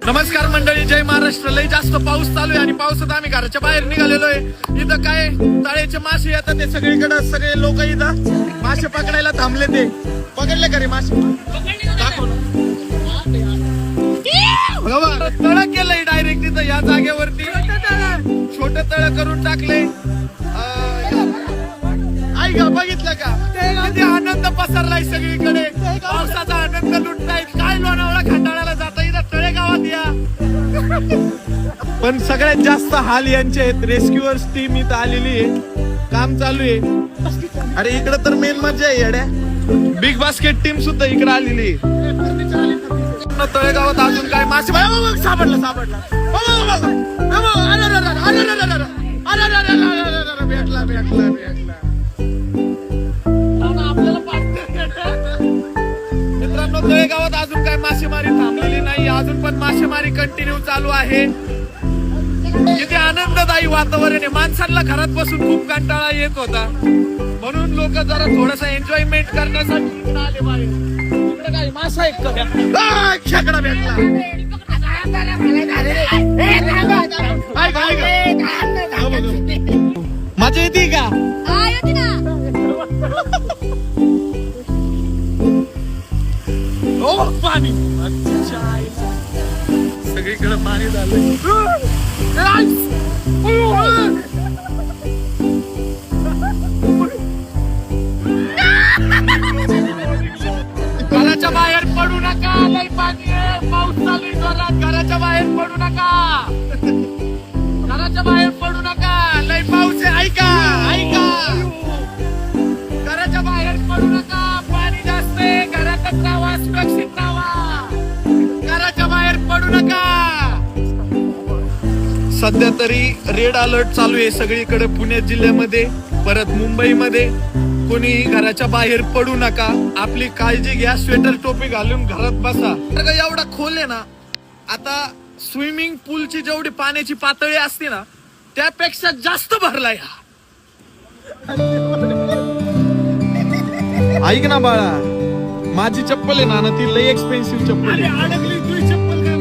नमस्कार मंडळी, जय महाराष्ट्र. लय जास्त पाऊस चालू आहे आणि पावसात आम्ही घराच्या बाहेर निघालेलो आहे. इथं काय तळ्याचे मासे येतात ते सगळीकडे, सगळे लोक इथं मासे पकडायला थांबले. ते पकडले का रे मासे? तळ केलंय डायरेक्ट तिथं या जागेवरती. छोट तळ करून टाकले. आई का बघितलं का? किती आनंद पसरलाय सगळीकडे. पावसाचा आनंद लुटतायत. काय लोणावळा खंडाळ्याला जाता इथं तळे गावात या. पण सगळ्यात जास्त हाल यांचे आहेत. रेस्क्युअर्स टीम इथं आलेली आहे, काम चालू आहे. अरे इकडे तर मेन मजा आहे येड्या. बिग बास्केट टीम सुद्धा इकडे आलेली आहे. तळेगावात अजून काय मासे सापडला भेटला भेटला भेटला. मित्रांनो, तळेगावात अजून काय मासेमारी थांबलेली नाही. अजून पण मासेमारी कंटिन्यू चालू आहे. किती आनंददायी वातावरण आहे. माणसांना घरात बसून खूप कंटाळा येत होता, म्हणून लोक जरा थोडस एन्जॉयमेंट करण्यासाठी आले बाहेर. इकडे काय मासा आहे? खेकडा भेटला. मजा येते का? पाणी सगळीकडे पाणी झालं. घराच्या बाहेर पडू नका, लय पाणी आहे. पाऊस चालू आहे जोरात. घराच्या बाहेर पडू नका, घराच्या बाहेर पडू नका. लय पाऊस आहे. ऐका ऐका, घराच्या बाहेर पडू नका. पाणी जास्त आहे. घरातच राहा, सुरक्षित राहा. घराच्या बाहेर पडू नका. सध्या तरी रेड अलर्ट चालू आहे सगळीकडे. पुणे जिल्ह्यामध्ये, परत मुंबईमध्ये. कोणी घराच्या बाहेर पडू नका. आपली काळजी घ्या. स्वेटर टोपी घालून घरात बसा. एवढा खोल आहे ना, आता स्विमिंग पूलची जेवढी पाण्याची पातळी असते ना, त्यापेक्षा जास्त भरलाय. ऐक ना बाळा, माझी चप्पल आहे ना ती लई एक्सपेन्सिव्ह चप्पल आहे. अडकली तुझी चप्पल काय?